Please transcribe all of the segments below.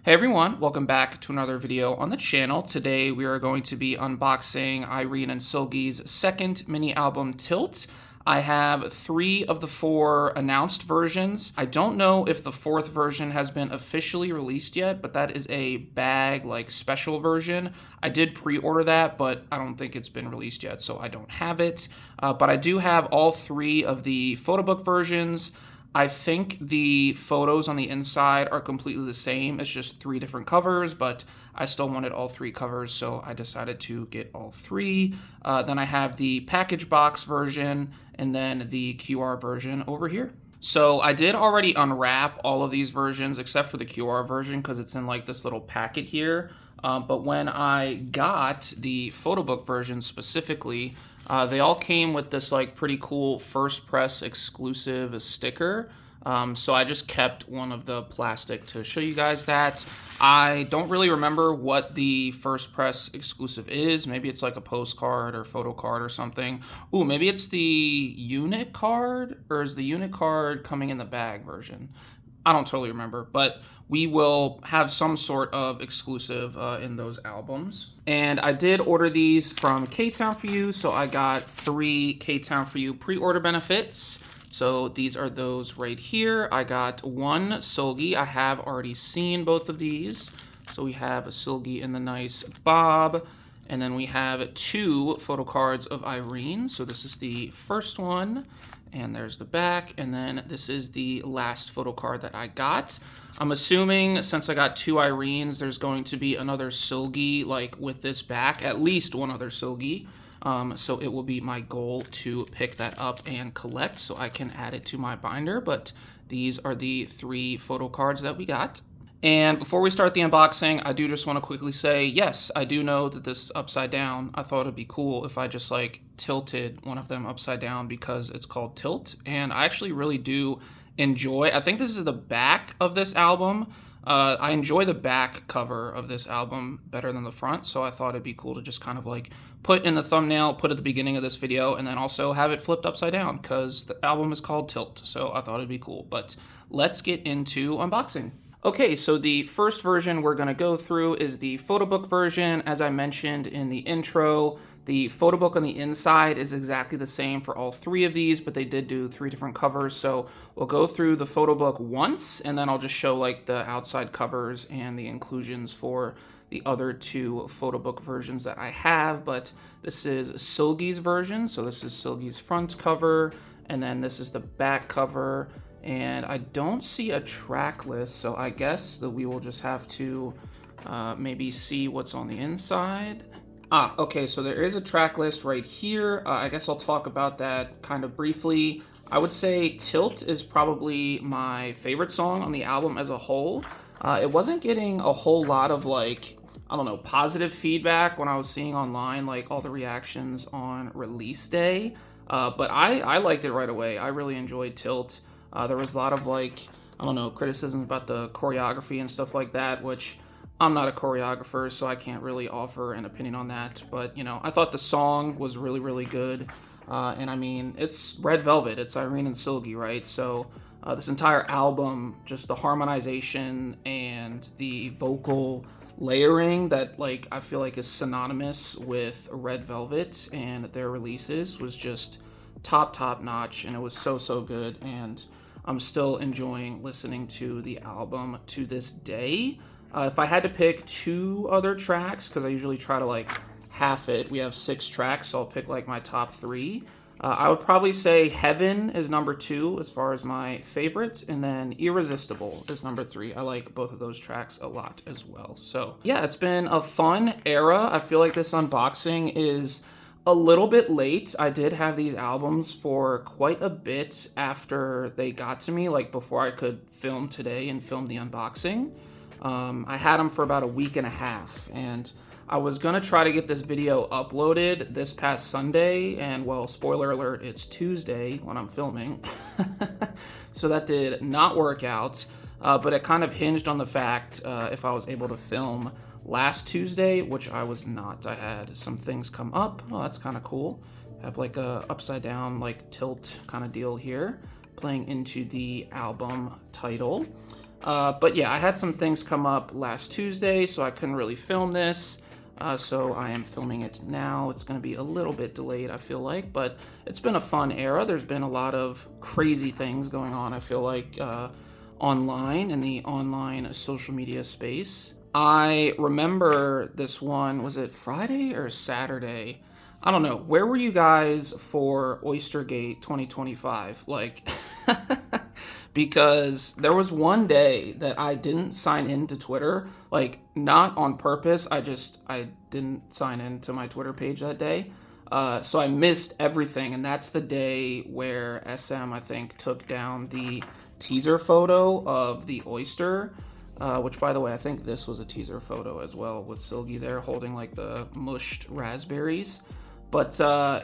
Hey everyone, welcome back to another video on the channel. Today we are going to be unboxing Irene and Seulgi's second mini album, Tilt. I have 3 of the 4 announced versions. I don't know if the 4th version has been officially released yet, but that is a bag, like, special version. I did pre-order that, but I don't think it's been released yet, so I don't have it. But I do have all 3 of the Photobook versions. I think the photos on the inside are completely the same. It's just 3 different covers, but I still wanted all 3 covers, so I decided to get all 3. Then I have the package box version and then the QR version over here. So I did already unwrap all of these versions except for the QR version because it's in like this little packet here. But when I got the Photobook version specifically, they all came with this like pretty cool first press exclusive sticker. So I just kept one of the plastic to show you guys that. I don't really remember what the first press exclusive is. Maybe it's like a postcard or photo card or something. Ooh, maybe it's the unit card, or is the unit card coming in the bag version? I don't totally remember, but we will have some sort of exclusive in those albums. And I did order these from K-Town For You, so I got 3 K-Town For You pre-order benefits. So these are those right here. I got 1 Seulgi. I have already seen both of these. So we have a Seulgi in the nice bob. And then we have 2 photo cards of Irene. So this is the first one. And there's the back, and then this is the last photo card that I got. I'm assuming since I got 2 Irenes, there's going to be another Seulgi like with this back, at least one other Seulgi. So it will be my goal to pick that up and collect so I can add it to my binder, but these are the 3 photo cards that we got. And before we start the unboxing, I do just want to quickly say, yes, I do know that this is upside down. I thought it'd be cool if I just like tilted one of them upside down because it's called Tilt. And I actually really do enjoy, I think this is the back of this album. I enjoy the back cover of this album better than the front. So I thought it'd be cool to just kind of like put in the thumbnail, put at the beginning of this video, and then also have it flipped upside down because the album is called Tilt. So I thought it'd be cool. But let's get into unboxing. Okay, so the first version we're going to go through is the Photobook version. As I mentioned in the intro, the Photobook on the inside is exactly the same for all 3 of these, but they did do 3 different covers. So we'll go through the Photobook once, and then I'll just show like the outside covers and the inclusions for the other 2 Photobook versions that I have. But this is Seulgi's version, so this is Seulgi's front cover, and then this is the back cover. And I don't see a track list, so I guess that we will just have to maybe see what's on the inside. Okay, so there is a track list right here. I guess I'll talk about that kind of briefly. I would say Tilt is probably my favorite song on the album as a whole. It wasn't getting a whole lot of like, I don't know, positive feedback when I was seeing online, like all the reactions on release day. But I liked it right away. I really enjoyed Tilt. There was a lot of like, I don't know, criticism about the choreography and stuff like that, which I'm not a choreographer, so I can't really offer an opinion on that. But, you know, I thought the song was really, really good. And I mean, it's Red Velvet, it's Irene and Seulgi, right? So this entire album, just the harmonization and the vocal layering that like I feel like is synonymous with Red Velvet and their releases was just top notch, and it was so good, and I'm still enjoying listening to the album to this day. If I had to pick 2 other tracks, because I usually try to like half it, we have 6 tracks, so I'll pick like my top 3. I would probably say Heaven is number 2 as far as my favorites, and then Irresistible is number 3. I like both of those tracks a lot as well. So yeah, it's been a fun era. I feel like this unboxing is a little bit late. I did have these albums for quite a bit after they got to me, like before I could film today and film the unboxing. I had them for about a week and a half, and I was gonna try to get this video uploaded this past Sunday, and well, spoiler alert, it's Tuesday when I'm filming. So that did not work out, but it kind of hinged on the fact if I was able to film last Tuesday, which I was not. I had some things come up. Oh, that's kind of cool. Have like a upside down like tilt kind of deal here, playing into the album title. But yeah, I had some things come up last Tuesday, so I couldn't really film this. So I am filming it now. It's going to be a little bit delayed, I feel like, but it's been a fun era. There's been a lot of crazy things going on, I feel like, online, in the online social media space. I remember this one, was it Friday or Saturday? I don't know. Where were you guys for Oystergate 2025? Like, because there was one day that I didn't sign into Twitter, like not on purpose. I didn't sign into my Twitter page that day. So I missed everything. And that's the day where SM, I think, took down the teaser photo of the oyster. Which, by the way, I think this was a teaser photo as well, with Seulgi there holding like the mushed raspberries. But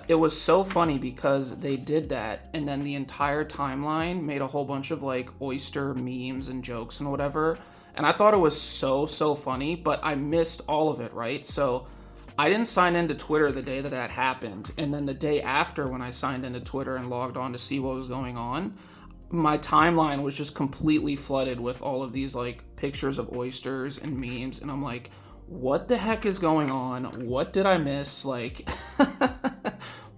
it was so funny because they did that, and then the entire timeline made a whole bunch of like oyster memes and jokes and whatever. And I thought it was so funny, but I missed all of it, right? So I didn't sign into Twitter the day that that happened. And then the day after, when I signed into Twitter and logged on to see what was going on, my timeline was just completely flooded with all of these like pictures of oysters and memes. And I'm like, what the heck is going on? What did I miss? Like,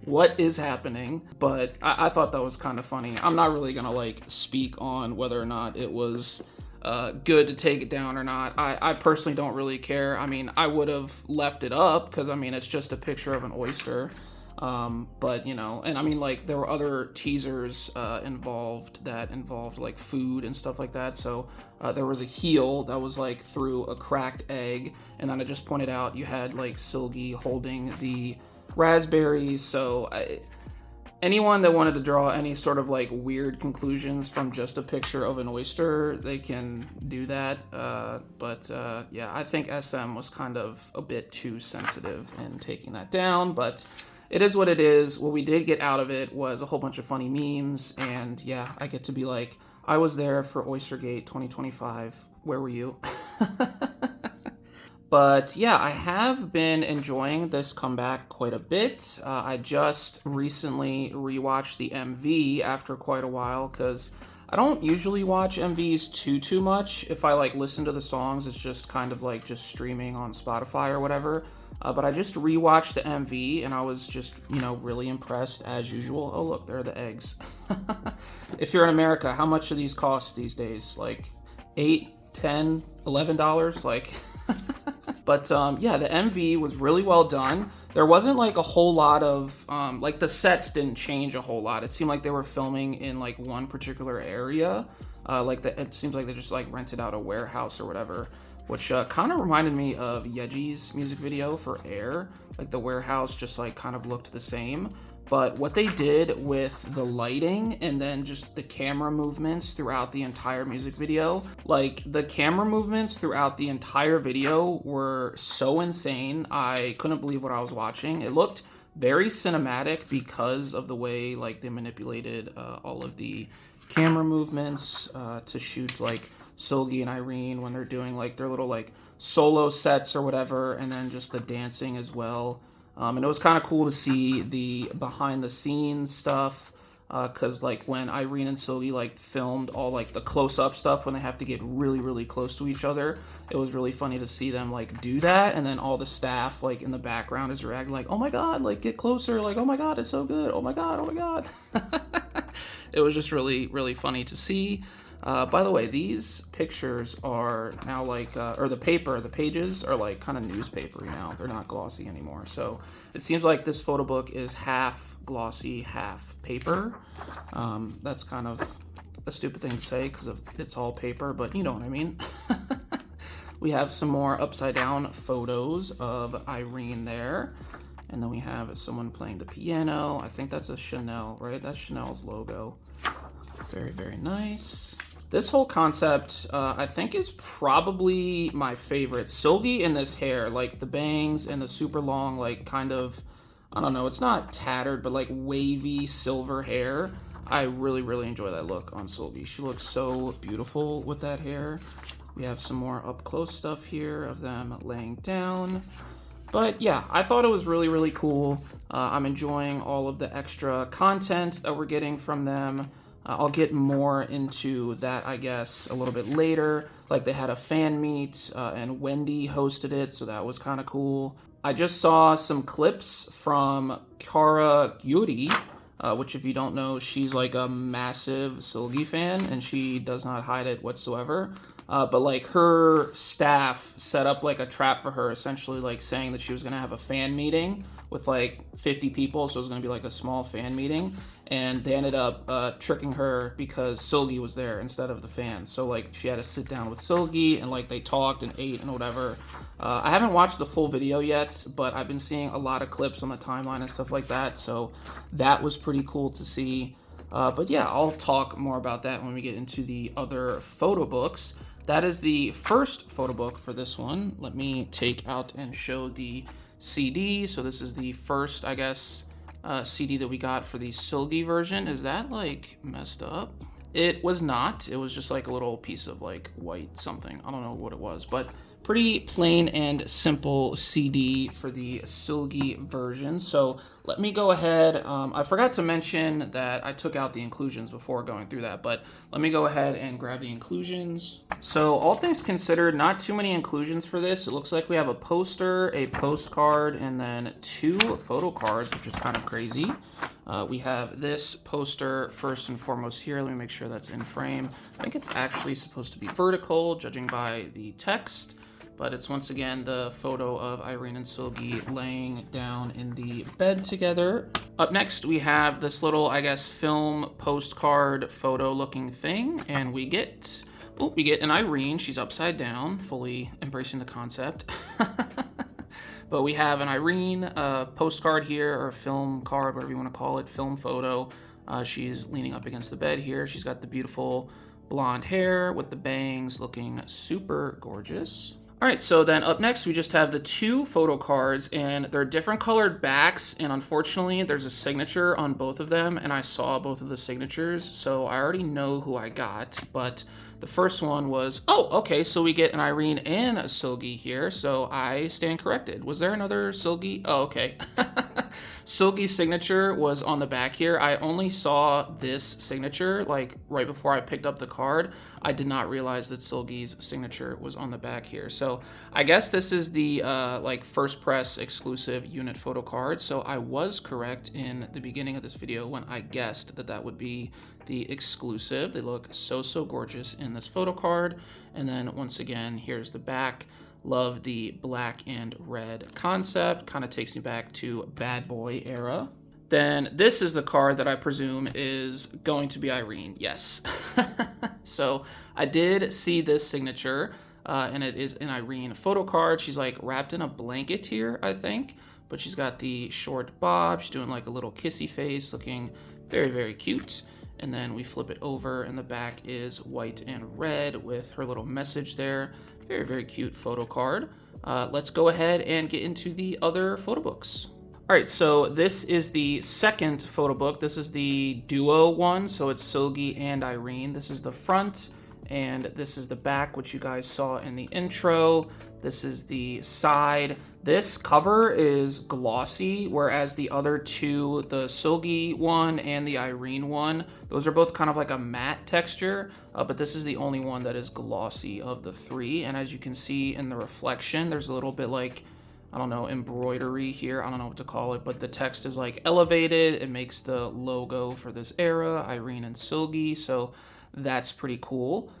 what is happening? But I thought that was kind of funny. I'm not really gonna like speak on whether or not it was good to take it down or not. I personally don't really care. I mean, I would have left it up because I mean, it's just a picture of an oyster. But you know, and I mean, like, there were other teasers involved like food and stuff like that. So there was a heel that was like through a cracked egg, and then I just pointed out you had like Seulgi holding the raspberries. So anyone that wanted to draw any sort of like weird conclusions from just a picture of an oyster, they can do that. But yeah, I think SM was kind of a bit too sensitive in taking that down, but it is what it is. What we did get out of it was a whole bunch of funny memes, and yeah, I get to be like, I was there for Oystergate 2025. Where were you? But yeah, I have been enjoying this comeback quite a bit. I just recently rewatched the MV after quite a while, because I don't usually watch MVs too much. If I like listen to the songs, it's just kind of like just streaming on Spotify or whatever. But I just rewatched the MV, and I was just, you know, really impressed as usual. Oh, look, there are the eggs. If you're in America, how much do these cost these days? Like $8, $10, $11? Like, but yeah, the MV was really well done. There wasn't like a whole lot of, like the sets didn't change a whole lot. It seemed like they were filming in like one particular area. It seems like they just like rented out a warehouse or whatever, which kind of reminded me of Yeji's music video for Air. Like the warehouse just like kind of looked the same. But what they did with the lighting and then just the camera movements throughout the entire music video, like the camera movements throughout the entire video were so insane. I couldn't believe what I was watching. It looked very cinematic because of the way like they manipulated all of the camera movements to shoot like Seulgi and Irene when they're doing like their little like solo sets or whatever, and then just the dancing as well. And it was kind of cool to see the behind the scenes stuff, because like when Irene and Seulgi like filmed all like the close-up stuff when they have to get really close to each other, it was really funny to see them like do that, and then all the staff like in the background is reacting like, oh my god, like get closer, like oh my god, it's so good, oh my god. It was just really funny to see. By the way, these pictures are now like, or the pages are like kind of newspapery now. They're not glossy anymore. So it seems like this photo book is half glossy, half paper. That's kind of a stupid thing to say because it's all paper, but you know what I mean. We have some more upside down photos of Irene there. And then we have someone playing the piano. I think that's a Chanel, right? That's Chanel's logo. Very nice. This whole concept, I think, is probably my favorite. Seulgi in this hair, like the bangs and the super long, like kind of, I don't know, it's not tattered, but like wavy silver hair. I really enjoy that look on Seulgi. She looks so beautiful with that hair. We have some more up close stuff here of them laying down. But yeah, I thought it was really cool. I'm enjoying all of the extra content that we're getting from them. I'll get more into that, I guess, a little bit later. Like, they had a fan meet, and Wendy hosted it, so that was kind of cool. I just saw some clips from Kara Gyuri, which, if you don't know, she's like a massive Seulgi fan, and she does not hide it whatsoever. But like, her staff set up like a trap for her, essentially like saying that she was gonna have a fan meeting with like 50 people, so it was gonna be like a small fan meeting, and they ended up tricking her because Seulgi was there instead of the fans. So like, she had to sit down with Seulgi, and like, they talked and ate and whatever. I haven't watched the full video yet, but I've been seeing a lot of clips on the timeline and stuff like that, so that was pretty cool to see. But yeah, I'll talk more about that when we get into the other photo books. That is the first photo book for this one. Let me take out and show the CD. So this is the first, I guess, CD that we got for the Seulgi version. Is that like messed up? It was not. It was just like a little piece of like white something. I don't know what it was, but pretty plain and simple CD for the Seulgi version. So let me go ahead. I forgot to mention that I took out the inclusions before going through that, but let me go ahead and grab the inclusions. So all things considered, not too many inclusions for this. It looks like we have a poster, a postcard, and then 2 photo cards, which is kind of crazy. We have this poster first and foremost here. Let me make sure that's in frame. I think it's actually supposed to be vertical, judging by the text. But it's once again the photo of Irene and Seulgi laying down in the bed together. Up next, we have this little, I guess, film postcard photo looking thing. And we get an Irene. She's upside down, fully embracing the concept. But we have an Irene postcard here, or film card, whatever you want to call it, film photo. She's leaning up against the bed here. She's got the beautiful blonde hair with the bangs, looking super gorgeous. All right, so then up next, we just have the 2 photo cards, and they're different colored backs, and unfortunately, there's a signature on both of them, and I saw both of the signatures, so I already know who I got, but the first one was, oh, okay, so we get an Irene and a Seulgi here, so I stand corrected. Was there another Seulgi? Oh, okay. Seulgi's signature was on the back here. I only saw this signature like right before I picked up the card. I did not realize that Seulgi's signature was on the back here. So I guess this is the like first press exclusive unit photo card. So I was correct in the beginning of this video when I guessed that that would be the exclusive. They look so gorgeous in this photo card. And then once again, here's the back. Love the black and red concept. Kind of takes me back to Bad Boy era. Then this is the card that I presume is going to be Irene. Yes. So I did see this signature, and it is an Irene photo card. She's like wrapped in a blanket here, I think. But she's got the short bob. She's doing like a little kissy face, looking very cute. And then we flip it over, and the back is white and red with her little message there. Very cute photo card. Let's go ahead and get into the other photo books. All right, so this is the second photo book. This is the duo one, so it's Seulgi and Irene. This is the front, and this is the back, which you guys saw in the intro. This is the side. This cover is glossy, whereas the other 2, the Seulgi one and the Irene one, those are both kind of like a matte texture, but this is the only one that is glossy of the 3. And as you can see in the reflection, there's a little bit like, I don't know, embroidery here. I don't know what to call it, but the text is like elevated. It makes the logo for this era, Irene and Seulgi, so that's pretty cool.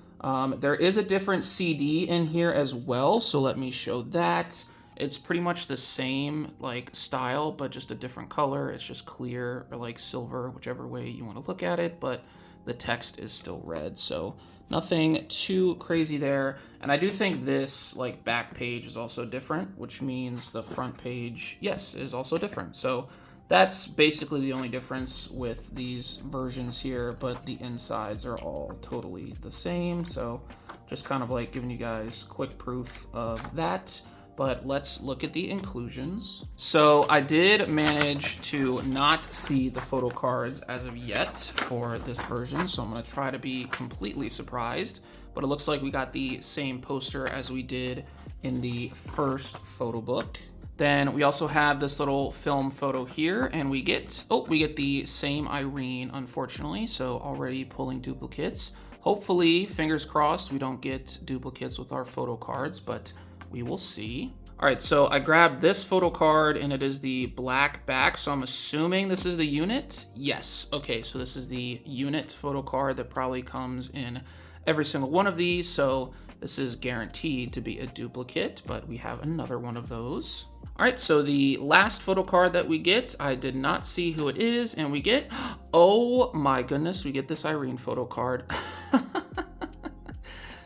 There is a different CD in here as well, so let me show that. It's pretty much the same like style, but just a different color. It's just clear or like silver, whichever way you want to look at it, but the text is still red, so nothing too crazy there. And I do think this like back page is also different, which means the front page, yes, is also different. So that's basically the only difference with these versions here, but the insides are all totally the same. So just kind of like giving you guys quick proof of that. But let's look at the inclusions. So I did manage to not see the photo cards as of yet for this version, so I'm gonna try to be completely surprised. But it looks like we got the same poster as we did in the first photo book. Then we also have this little film photo here, and we get the same Irene, unfortunately, so already pulling duplicates. Hopefully, fingers crossed, we don't get duplicates with our photo cards, but we will see. All right, so I grabbed this photo card, and it is the black back, so I'm assuming this is the unit. Yes, okay, so this is the unit photo card that probably comes in every single one of these, so this is guaranteed to be a duplicate, but we have another one of those. All right, so the last photo card that we get, I did not see who it is, and we get, oh my goodness, we get this Irene photo card.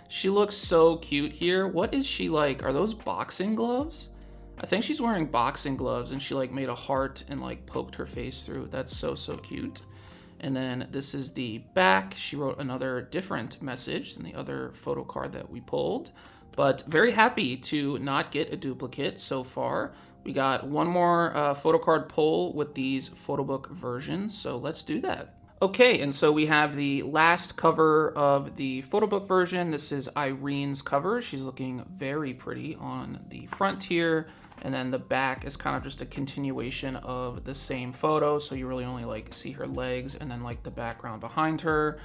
She looks so cute here. What is she like? Are those boxing gloves? I think she's wearing boxing gloves, and she like made a heart and like poked her face through. That's so cute. And then this is the back. She wrote another different message than the other photo card that we pulled. But very happy to not get a duplicate so far. We got one more photo card pull with these Photobook versions, so let's do that. Okay, and so we have the last cover of the Photobook version. This is Irene's cover. She's looking very pretty on the front here, and then the back is kind of just a continuation of the same photo, so you really only like see her legs and then like the background behind her.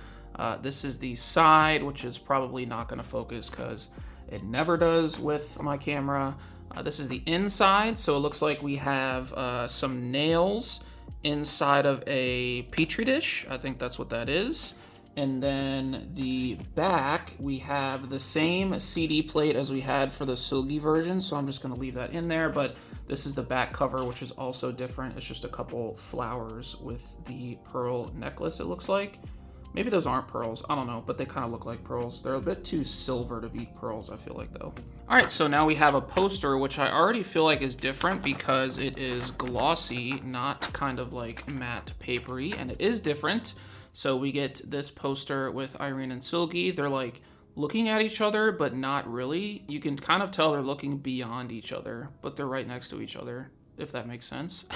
This is the side, which is probably not going to focus because it never does with my camera. This is the inside, so it looks like we have some nails inside of a petri dish. I think that's what that is. And then the back, we have the same CD plate as we had for the Seulgi version, so I'm just going to leave that in there, but this is the back cover, which is also different. It's just a couple flowers with the pearl necklace, it looks like. Maybe those aren't pearls, I don't know, but they kind of look like pearls. They're a bit too silver to be pearls, I feel like, though. All right, so now we have a poster, which I already feel like is different because it is glossy, not kind of like matte papery, and it is different. So we get this poster with Irene and Seulgi. They're like looking at each other, but not really. You can kind of tell they're looking beyond each other, but they're right next to each other, if that makes sense.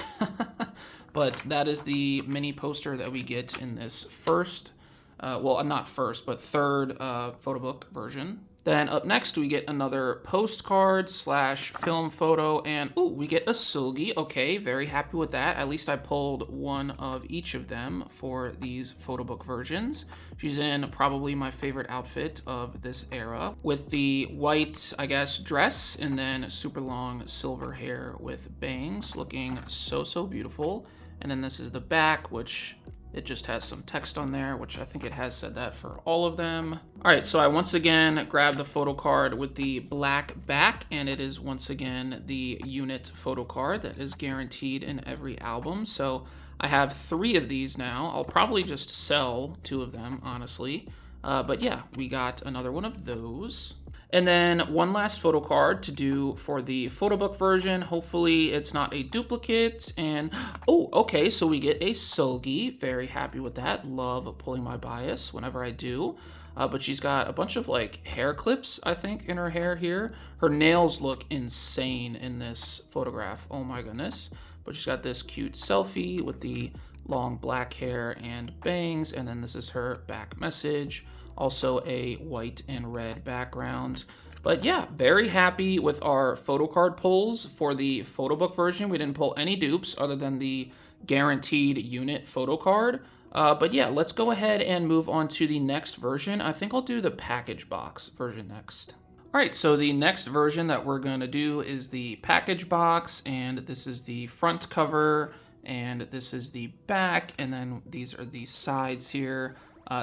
But that is the mini poster that we get in this first well, not first, but third Photobook version. Then up next, we get another postcard / film photo, and ooh, we get a Seulgi. Okay, very happy with that. At least I pulled one of each of them for these Photobook versions. She's in probably my favorite outfit of this era, with the white, I guess, dress, and then super long silver hair with bangs, looking so beautiful. And then this is the back, which it just has some text on there, which I think it has said that for all of them. All right, so I once again grabbed the photo card with the black back, and it is once again the unit photo card that is guaranteed in every album. So I have 3 of these now. I'll probably just sell 2 of them, honestly. But yeah, we got another one of those. And then one last photo card to do for the Photobook version. Hopefully it's not a duplicate. And, oh, okay, so we get a Seulgi. Very happy with that. Love pulling my bias whenever I do. But she's got a bunch of, like, hair clips, I think, in her hair here. Her nails look insane in this photograph. Oh, my goodness. But she's got this cute selfie with the long black hair and bangs. And then this is her back message. Also a white and red background. But yeah, very happy with our photo card pulls for the Photobook version. We didn't pull any dupes other than the guaranteed unit photo card. But yeah, let's go ahead and move on to the next version. I think I'll do the package box version next. All right, so the next version that we're gonna do is the package box, and this is the front cover, and this is the back, and then these are the sides here.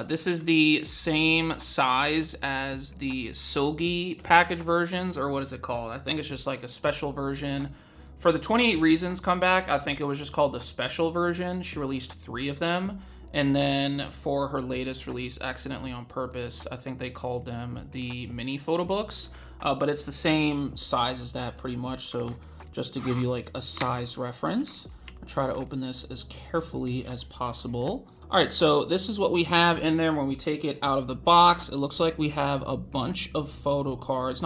This is the same size as the Seulgi package versions, or what is it called? I think it's just like a special version. For the 28 Reasons comeback, I think it was just called the special version. She released 3 of them. And then for her latest release, accidentally on purpose, I think they called them the mini photo books. But it's the same size as that pretty much. So just to give you like a size reference, I'll try to open this as carefully as possible. All right, so this is what we have in there when we take it out of the box. It looks like we have a bunch of postcards. So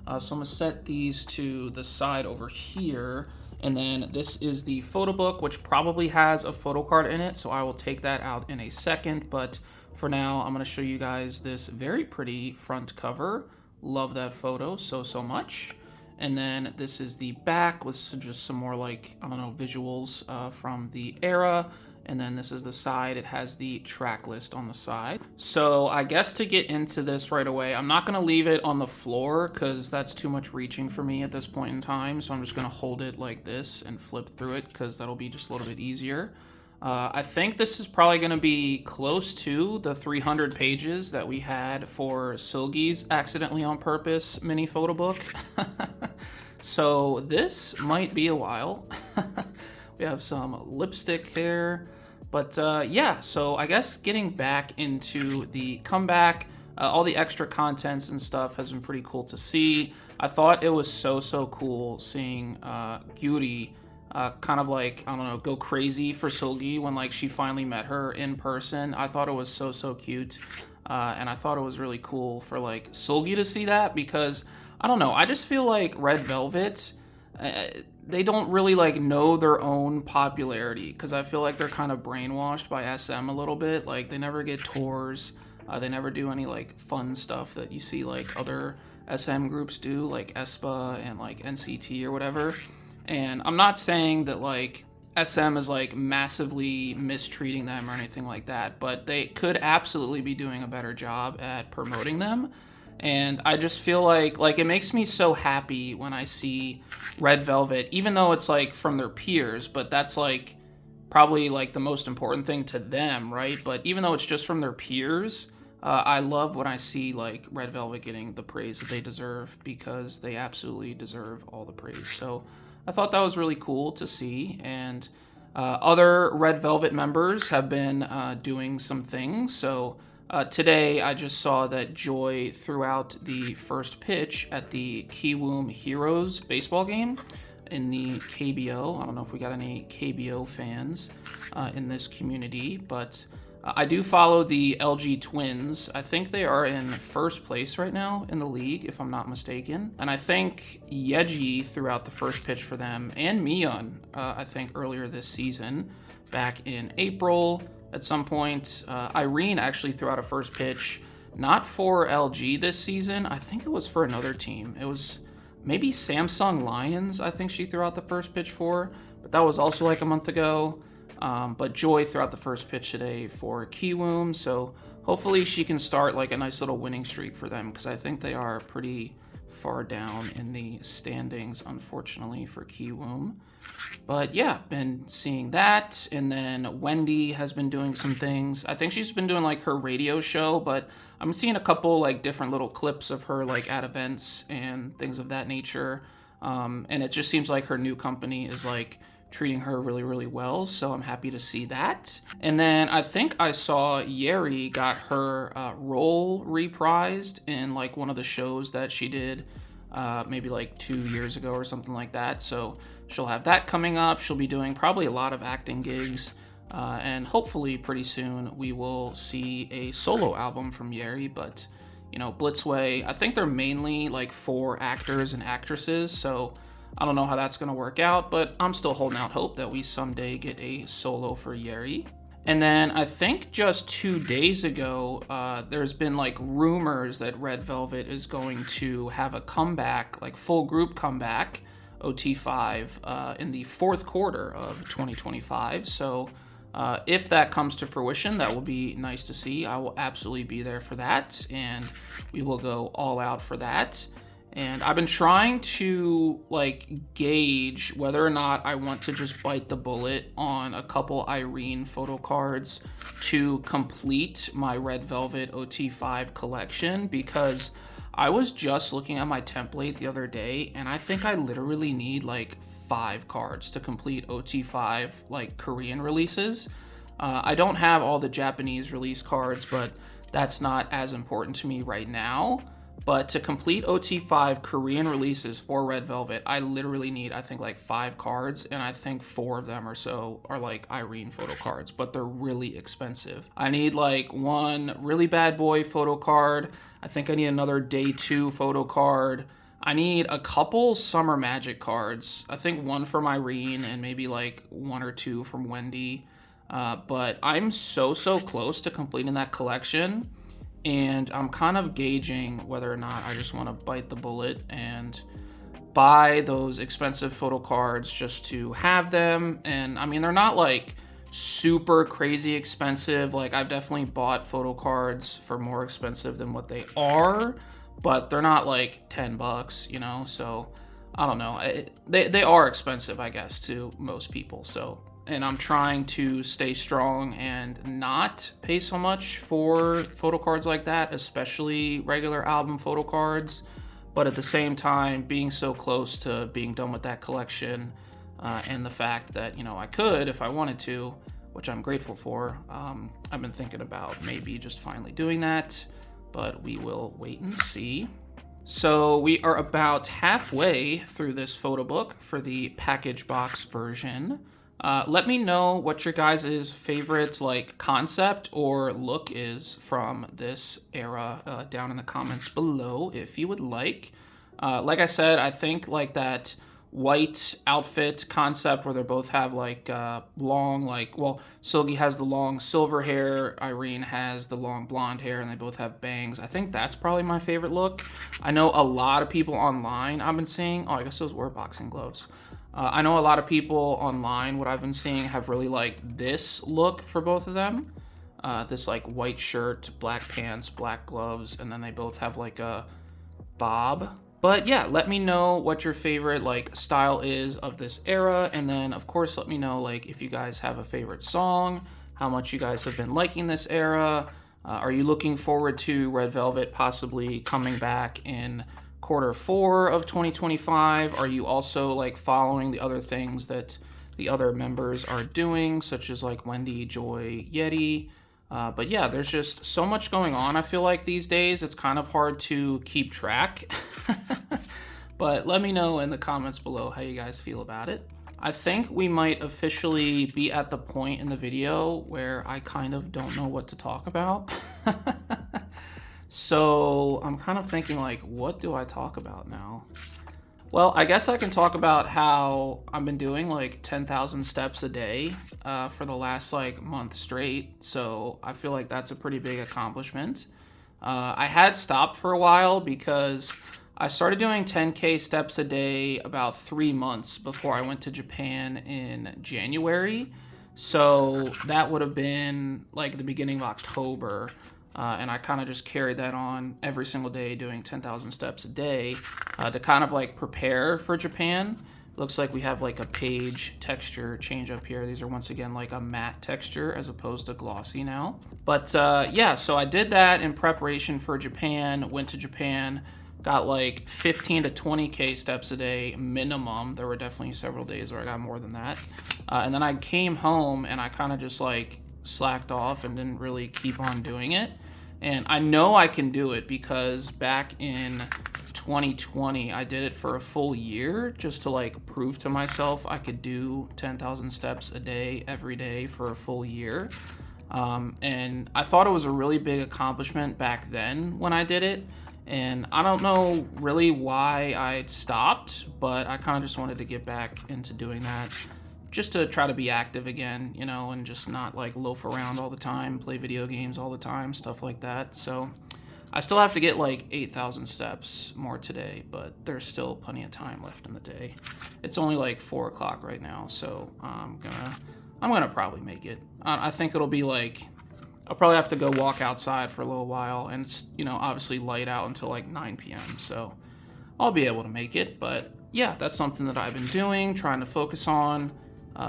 I'm gonna set these to the side over here. And then this is the photo book, which probably has a photo card in it. So I will take that out in a second. But for now, I'm gonna show you guys this very pretty front cover. Love that photo so much. And then this is the back with just some more like, I don't know, visuals from the era. And then this is the side. It has the track list on the side. So I guess to get into this right away, I'm not going to leave it on the floor because that's too much reaching for me at this point in time. So I'm just going to hold it like this and flip through it because that'll be just a little bit easier. I think this is probably going to be close to the 300 pages that we had for Seulgi's Accidentally on Purpose mini photo book. So this might be a while. We have some lipstick here. But yeah, so I guess getting back into the comeback, all the extra contents and stuff has been pretty cool to see. I thought it was so cool seeing Gyuri kind of like, I don't know, go crazy for Seulgi when like she finally met her in person. I thought it was so cute. And I thought it was really cool for like Seulgi to see that because, I don't know, I just feel like Red Velvet, they don't really like know their own popularity because I feel like they're kind of brainwashed by SM a little bit. Like they never get tours, they never do any like fun stuff that you see like other SM groups do, like aespa and like NCT or whatever. And I'm not saying that like SM is like massively mistreating them or anything like that, but they could absolutely be doing a better job at promoting them. And I just feel like it makes me so happy when I see Red Velvet, even though it's like from their peers, but that's like probably like the most important thing to them, right? But even though it's just from their peers, I love when I see like Red Velvet getting the praise that they deserve because they absolutely deserve all the praise. So I thought that was really cool to see. And other Red Velvet members have been doing some things. So today, I just saw that Joy threw out the first pitch at the Kiwoom Heroes baseball game in the KBO. I don't know if we got any KBO fans in this community, but I do follow the LG Twins. I think they are in first place right now in the league, if I'm not mistaken. And I think Yeji threw out the first pitch for them, and Miyeon, I think earlier this season, back in April. At some point, Irene actually threw out a first pitch, not for LG this season. I think it was for another team. It was maybe Samsung Lions, I think she threw out the first pitch for, but that was also like a month ago. But Joy threw out the first pitch today for Kiwoom, so hopefully she can start like a nice little winning streak for them, because I think they are pretty far down in the standings, unfortunately, for Kiwoom. But yeah, been seeing that. And then Wendy has been doing some things. I think she's been doing like her radio show, but I'm seeing a couple like different little clips of her like at events and things of that nature. And it just seems like her new company is like treating her really well, so I'm happy to see that. And then I think I saw Yeri got her role reprised in like one of the shows that she did maybe like 2 years ago or something like that. So she'll have that coming up. She'll be doing probably a lot of acting gigs. And hopefully pretty soon we will see a solo album from Yeri. But, you know, Blitzway, I think they're mainly like for actors and actresses. So I don't know how that's going to work out, but I'm still holding out hope that we someday get a solo for Yeri. And then I think just 2 days ago, there's been like rumors that Red Velvet is going to have a comeback, like full group comeback, OT5, in the fourth quarter of 2025. So if that comes to fruition, that will be nice to see. I will absolutely be there for that, and we will go all out for that. And I've been trying to like gauge whether or not I want to just bite the bullet on a couple Irene photo cards to complete my Red Velvet OT5 collection, because I was just looking at my template the other day and I think I literally need like 5 cards to complete OT5 like Korean releases. I don't have all the Japanese release cards, but that's not as important to me right now. But to complete OT5 Korean releases for Red Velvet, I literally need, I think, like 5 cards, and I think 4 of them or so are like Irene photo cards, but they're really expensive. I need like 1 really bad boy photo card. I think I need another day 2 photo card. I need a couple Summer Magic cards. I think 1 from Irene and maybe like 1 or 2 from Wendy. But I'm so close to completing that collection. And I'm kind of gauging whether or not I just want to bite the bullet and buy those expensive photo cards just to have them. And I mean, they're not like super crazy expensive. Like, I've definitely bought photo cards for more expensive than what they are, but they're not like 10 bucks, you know? So I don't know. They are expensive, I guess, to most people. So, and I'm trying to stay strong and not pay so much for photo cards like that, especially regular album photo cards. But at the same time, being so close to being done with that collection, and the fact that, you know, I could if I wanted to, which I'm grateful for, I've been thinking about maybe just finally doing that, but we will wait and see. So we are about halfway through this photo book for the package box version. Let me know what your guys' favorite like concept or look is from this era down in the comments below if you would like. Like I said, I think like that white outfit concept where they both have like long, like, well, Seulgi has the long silver hair, Irene has the long blonde hair, and they both have bangs. I think that's probably my favorite look. I know a lot of people online I've been seeing, oh, I guess those were boxing gloves. I know a lot of people online, what I've been seeing, have really liked this look for both of them. This like white shirt, black pants, black gloves, and then they both have like a bob. But yeah, let me know what your favorite like style is of this era, and then of course let me know like if you guys have a favorite song, how much you guys have been liking this era. Are you looking forward to Red Velvet possibly coming back in Q4 of 2025? Are you also like following the other things that the other members are doing, such as like Wendy, Joy, Yeti? But yeah, there's just so much going on. I feel like these days it's kind of hard to keep track. But let me know in the comments below how you guys feel about it. I think we might officially be at the point in the video where I kind of don't know what to talk about. So I'm kind of thinking like, what do I talk about now? Well, I guess I can talk about how I've been doing like 10,000 steps a day for the last like month straight. So I feel like that's a pretty big accomplishment. I had stopped for a while because I started doing 10K steps a day about 3 months before I went to Japan in January. So that would have been like the beginning of October. And I kind of just carried that on every single day, doing 10,000 steps a day to kind of like prepare for Japan. Looks like we have like a page texture change up here. These are once again like a matte texture as opposed to glossy now. But yeah, so I did that in preparation for Japan, went to Japan, got like 15 to 20K steps a day minimum. There were definitely several days where I got more than that. And then I came home and I kind of just like slacked off and didn't really keep on doing it. And I know I can do it because back in 2020, I did it for a full year just to like prove to myself I could do 10,000 steps a day every day for a full year. And I thought it was a really big accomplishment back then when I did it. And I don't know really why I stopped, but I kind of just wanted to get back into doing that just to try to be active again, you know, and just not like loaf around all the time, play video games all the time, stuff like that. So I still have to get like 8,000 steps more today, but there's still plenty of time left in the day. It's only like 4 o'clock right now, so I'm gonna probably make it. I think it'll be like, I'll probably have to go walk outside for a little while, and it's, you know, obviously light out until like 9 p.m. So I'll be able to make it. But yeah, that's something that I've been doing, trying to focus on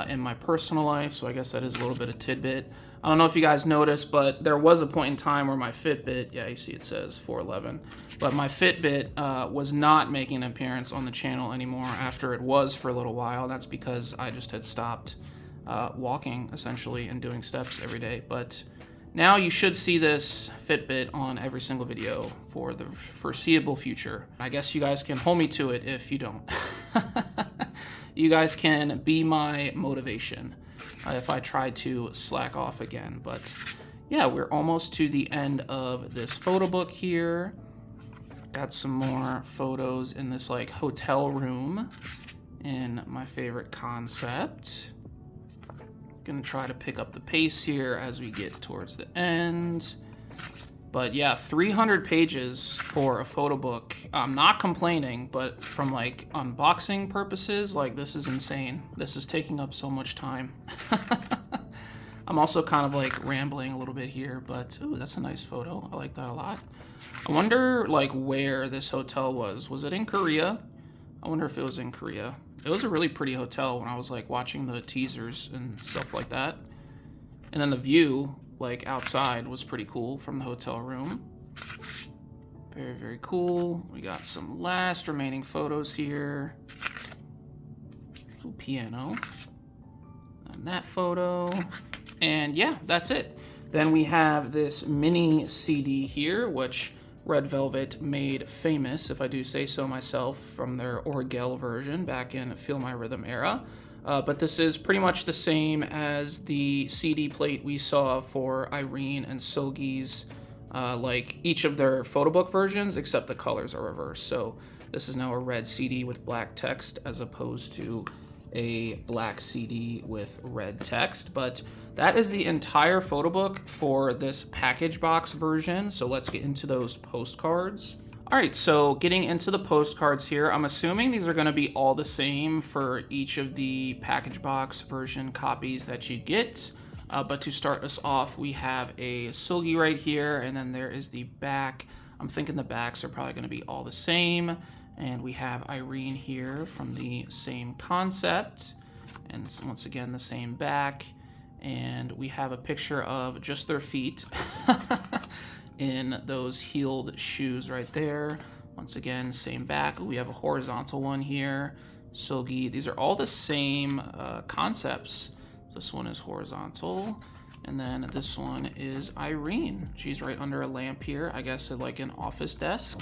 in my personal life. So I guess that is a little bit of tidbit. I don't know if you guys noticed, but there was a point in time where my Fitbit, yeah, you see it says 411, but my Fitbit was not making an appearance on the channel anymore after it was for a little while. That's because I just had stopped walking essentially and doing steps every day. But now you should see this Fitbit on every single video for the foreseeable future. I guess you guys can hold me to it if you don't. You guys can be my motivation if I try to slack off again. But yeah, we're almost to the end of this photo book here. Got some more photos in this like hotel room in my favorite concept. Gonna try to pick up the pace here as we get towards the end. But yeah, 300 pages for a photo book. I'm not complaining, but from like unboxing purposes, like this is insane. This is taking up so much time. I'm also kind of like rambling a little bit here, but ooh, that's a nice photo. I like that a lot. I wonder like where this hotel was. Was it in Korea? I wonder if it was in Korea. It was a really pretty hotel when I was like watching the teasers and stuff like that. And then the view like outside was pretty cool from the hotel room. Very, very cool. We got some last remaining photos here. Ooh, piano. And that photo. And yeah, that's it. Then we have this mini CD here, which Red Velvet made famous, if I do say so myself, from their Orgel version back in Feel My Rhythm era. But this is pretty much the same as the CD plate we saw for Irene and Seulgi's, like each of their photobook versions, except the colors are reversed. So this is now a red CD with black text as opposed to a black CD with red text. But that is the entire photobook for this package box version. So let's get into those postcards. All right, so getting into the postcards here, I'm assuming these are going to be all the same for each of the package box version copies that you get. But to start us off, we have a Seulgi right here, and then there is the back. I'm thinking the backs are probably going to be all the same. And we have Irene here from the same concept. And once again, the same back. And we have a picture of just their feet. In those heeled shoes right there. Once again, same back. We have a horizontal one here. Seulgi. These are all the same concepts. This one is horizontal. And then this one is Irene. She's right under a lamp here. I guess at like an office desk.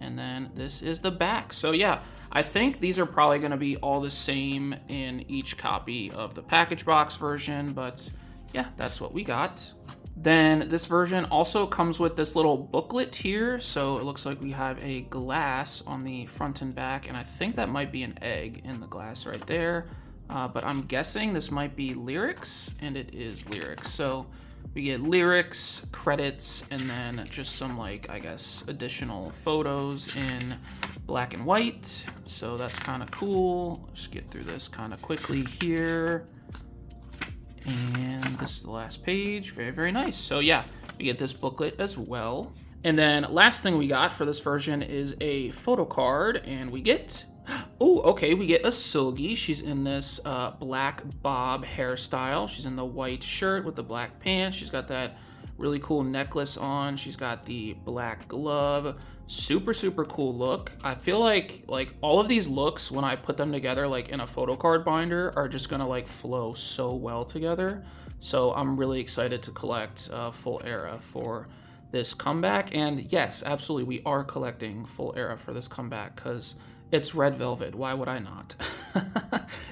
And then this is the back. So yeah, I think these are probably going to be all the same in each copy of the package box version. But yeah, that's what we got. Then this version also comes with this little booklet here. So it looks like we have a glass on the front and back. And I think that might be an egg in the glass right there. But I'm guessing this might be lyrics, and it is lyrics. So we get lyrics, credits, and then just some like, I guess, additional photos in black and white. So that's kind of cool. Just get through this kind of quickly here. And this is the last page. Very, very nice. So yeah, we get this booklet as well. And then last thing we got for this version is a photo card, and we get, oh, okay, we get a Seulgi. She's in this black bob hairstyle. She's in the white shirt with the black pants. She's got that really cool necklace on. She's got the black glove. Super, super cool look. I feel like all of these looks, when I put them together like in a photo card binder, are just gonna like flow so well together. So I'm really excited to collect Full Era for this comeback. And yes, absolutely, we are collecting Full Era for this comeback because it's Red Velvet. Why would I not?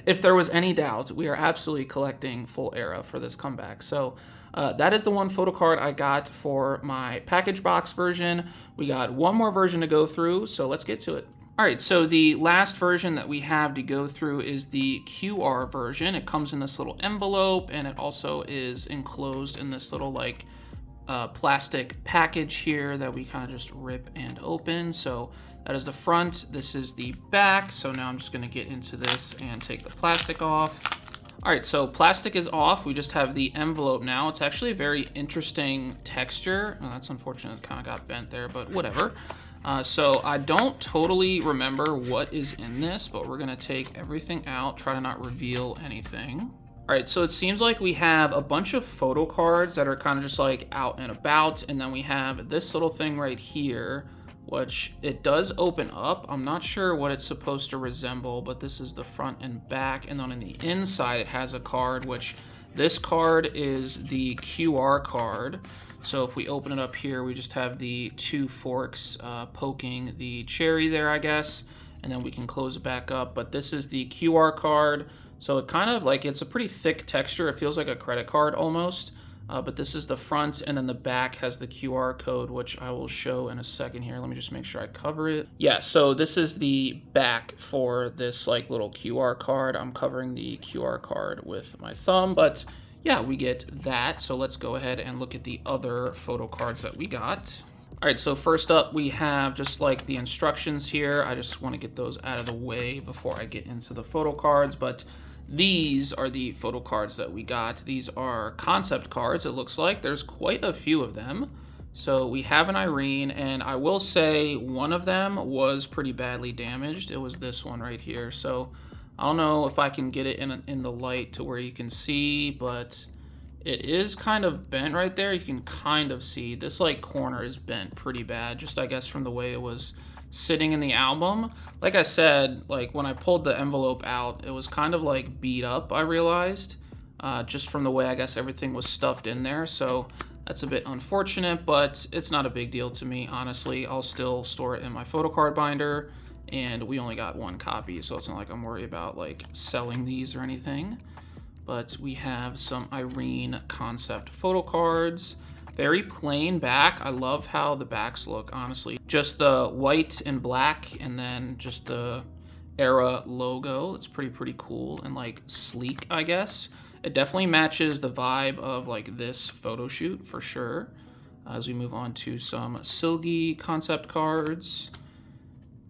If there was any doubt, we are absolutely collecting Full Era for this comeback. So that is the one photo card I got for my package box version. We got one more version to go through, so let's get to it. All right, so the last version that we have to go through is the QR version. It comes in this little envelope, and it also is enclosed in this little like plastic package here that we kind of just rip and open. So that is the front. This is the back. So now I'm just going to get into this and take the plastic off. All right, so plastic is off. We just have the envelope now. It's actually a very interesting texture. Oh, that's unfortunate. It kind of got bent there, but whatever. So I don't totally remember what is in this, but we're going to take everything out, try to not reveal anything. All right, so it seems like we have a bunch of photo cards that are kind of just like out and about, and then we have this little thing right here, which it does open up. I'm not sure what it's supposed to resemble, but this is the front and back, and then on the inside it has a card, which this card is the QR card. So if we open it up here, we just have the two forks poking the cherry there, I guess, and then we can close it back up. But this is the QR card. So it kind of like, it's a pretty thick texture. It feels like a credit card almost. But this is the front, and then the back has the QR code, which I will show in a second here. Let me just make sure I cover it. Yeah, so this is the back for this like little QR card. I'm covering the QR card with my thumb, but yeah, we get that. So let's go ahead and look at the other photo cards that we got. All right, so first up we have just like the instructions here. I just want to get those out of the way before I get into the photo cards, but these are the photo cards that we got. These are concept cards, it looks like. There's quite a few of them. So we have an Irene, and I will say one of them was pretty badly damaged. It was this one right here. So I don't know if I can get it in the light to where you can see, but it is kind of bent right there. You can kind of see this like corner is bent pretty bad, just I guess from the way it was sitting in the album. Like I said, like when I pulled the envelope out, it was kind of like beat up, I realized, just from the way I guess everything was stuffed in there. So that's a bit unfortunate, but it's not a big deal to me, honestly. I'll still store it in my photo card binder, and we only got one copy, so it's not like I'm worried about like selling these or anything. But we have some Irene concept photo cards. Very plain back. I love how the backs look, honestly. Just the white and black, and then just the era logo. It's pretty cool and like sleek, I guess. It definitely matches the vibe of like this photo shoot for sure. As we move on to some Seulgi concept cards.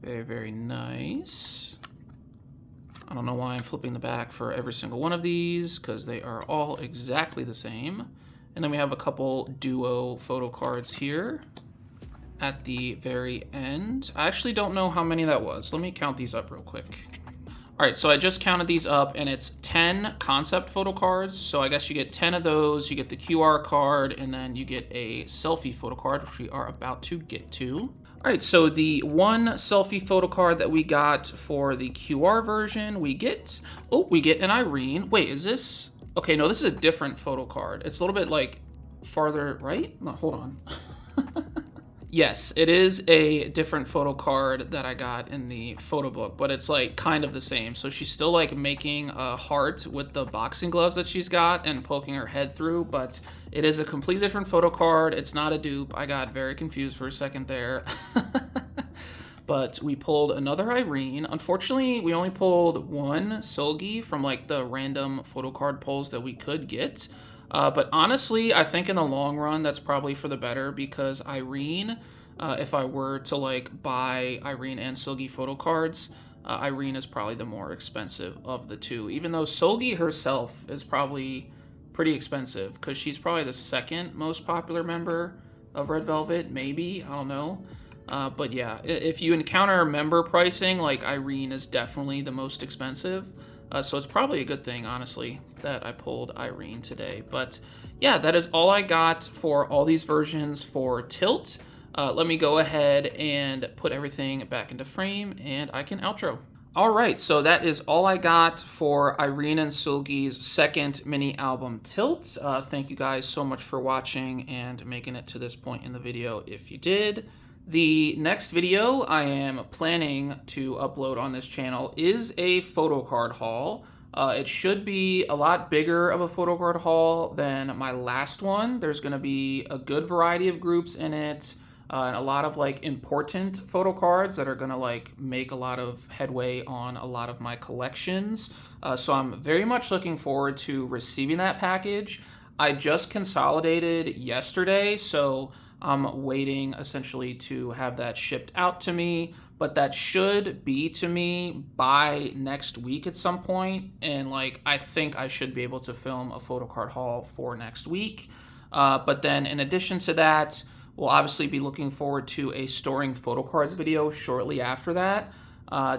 Very nice. I don't know why I'm flipping the back for every single one of these, because they are all exactly the same. And then we have a couple duo photo cards here at the very end. I actually don't know how many that was. Let me count these up real quick. All right, so I just counted these up, and it's 10 concept photo cards. So I guess you get 10 of those, you get the QR card, and then you get a selfie photo card, which we are about to get to. All right, so the one selfie photo card that we got for the QR version, we get an Irene. Wait, is this? Okay, no, this is a different photo card. It's a little bit like farther right. No, hold on. Yes, it is a different photo card that I got in the Photobook, but it's like kind of the same. So she's still like making a heart with the boxing gloves that she's got and poking her head through, but it is a completely different photo card. It's not a dupe. I got very confused for a second there. But we pulled another Irene. Unfortunately, we only pulled one Seulgi from like the random photo card pulls that we could get. But honestly, I think in the long run, that's probably for the better, because Irene, if I were to like buy Irene and Seulgi photo cards, Irene is probably the more expensive of the two, even though Seulgi herself is probably pretty expensive because she's probably the second most popular member of Red Velvet, maybe, I don't know. But yeah, if you encounter member pricing, like Irene is definitely the most expensive. So it's probably a good thing, honestly, that I pulled Irene today. But yeah, that is all I got for all these versions for Tilt. Let me go ahead and put everything back into frame, and I can outro. All right, so that is all I got for Irene and Seulgi's second mini album, Tilt. Thank you guys so much for watching and making it to this point in the video if you did. The next video I am planning to upload on this channel is a photo card haul. It should be a lot bigger of a photo card haul than my last one. There's going to be a good variety of groups in it, and a lot of like important photo cards that are going to like make a lot of headway on a lot of my collections. So I'm very much looking forward to receiving that package. I just consolidated yesterday, so I'm waiting essentially to have that shipped out to me, but that should be to me by next week at some point. And like, I think I should be able to film a photo card haul for next week. But then in addition to that, we'll obviously be looking forward to a storing photo cards video shortly after that.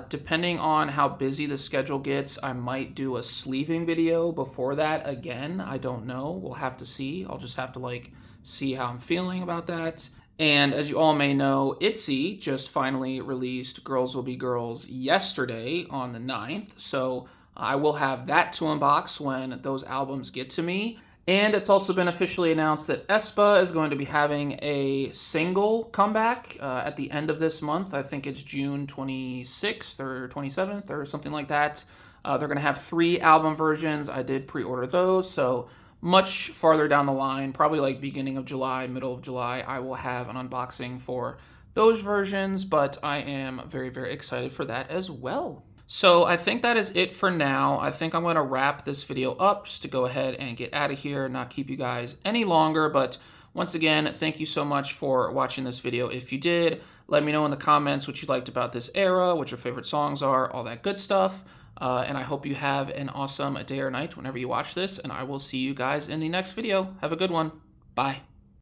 Depending on how busy the schedule gets, I might do a sleeving video before that again. I don't know. We'll have to see. I'll just have to like see how I'm feeling about that. And as you all may know, ITZY just finally released Girls Will Be Girls yesterday on the 9th. So I will have that to unbox when those albums get to me. And it's also been officially announced that aespa is going to be having a single comeback at the end of this month. I think it's June 26th or 27th or something like that. They're going to have 3 album versions. I did pre-order those, so much farther down the line, probably like beginning of July, middle of July, I will have an unboxing for those versions, but I am very excited for that as well. So I think that is it for now. I think I'm going to wrap this video up just to go ahead and get out of here, not keep you guys any longer. But once again, thank you so much for watching this video. If you did, let me know in the comments what you liked about this era, what your favorite songs are, all that good stuff. And I hope you have an awesome day or night whenever you watch this, and I will see you guys in the next video. Have a good one. Bye.